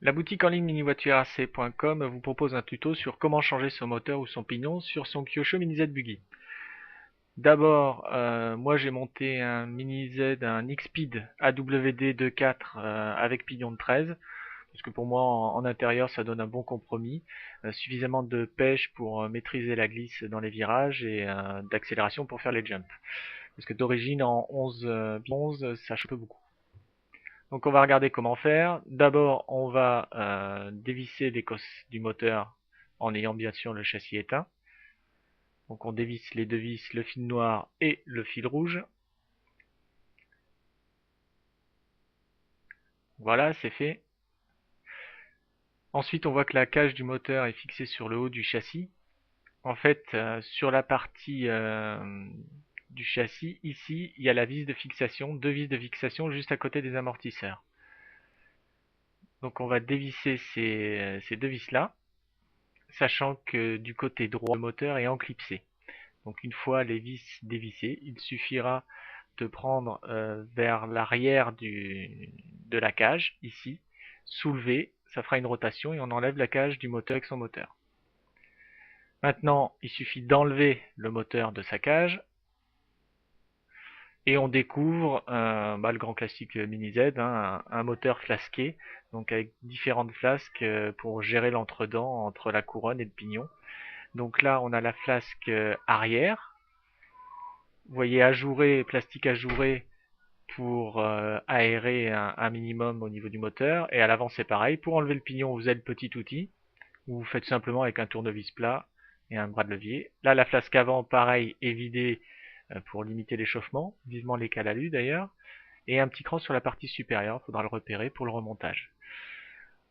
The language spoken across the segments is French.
La boutique en ligne minivoiturac.com vous propose un tuto sur comment changer son moteur ou son pignon sur son Kyosho Mini Z Buggy. D'abord, moi j'ai monté un Mini Z, un X-Speed AWD 2.4 avec pignon de 13, parce que pour moi en intérieur ça donne un bon compromis, suffisamment de pêche pour maîtriser la glisse dans les virages et d'accélération pour faire les jumps. Parce que d'origine en 11 ça chauffe beaucoup. Donc on va regarder comment faire. D'abord, on va dévisser les cosses du moteur en ayant bien sûr le châssis éteint. Donc on dévisse les deux vis, le fil noir et le fil rouge. Voilà, c'est fait. Ensuite, on voit que la cage du moteur est fixée sur le haut du châssis. En fait, sur la partie du châssis, ici, il y a la vis de fixation, deux vis de fixation juste à côté des amortisseurs. Donc on va dévisser ces deux vis-là, sachant que du côté droit, le moteur est enclipsé. Donc une fois les vis dévissées, il suffira de prendre vers l'arrière de la cage, ici, soulever, ça fera une rotation et on enlève la cage du moteur avec son moteur. Maintenant, il suffit d'enlever le moteur de sa cage et on découvre le grand classique Mini Z, hein, un moteur flasqué, donc avec différentes flasques pour gérer l'entredent entre la couronne et le pignon. Donc là, on a la flasque arrière. Vous voyez ajouré, plastique ajouré pour aérer un minimum au niveau du moteur. Et à l'avant, c'est pareil. Pour enlever le pignon, vous avez le petit outil. Vous faites simplement avec un tournevis plat et un bras de levier. Là, la flasque avant, pareil, est vidée pour limiter l'échauffement. Vivement les calalus d'ailleurs. Et un petit cran sur la partie supérieure. Il faudra le repérer pour le remontage.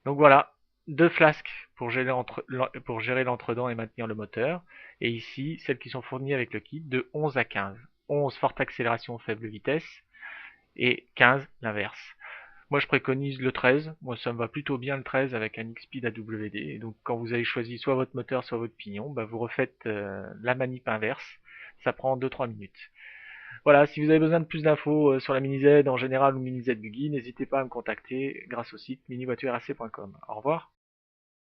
Donc voilà, deux flasques pour gérer l'entredent et maintenir le moteur. Et ici, celles qui sont fournies avec le kit de 11 à 15. 11 forte accélération, faible vitesse. Et 15 l'inverse. Moi je préconise le 13, moi ça me va plutôt bien le 13 avec un X-Speed AWD. Et donc quand vous avez choisi soit votre moteur soit votre pignon, vous refaites la manip inverse, ça prend 2-3 minutes. Voilà, si vous avez besoin de plus d'infos sur la Mini Z en général ou Mini Z Buggy, n'hésitez pas à me contacter grâce au site minivoiturac.com. Au revoir.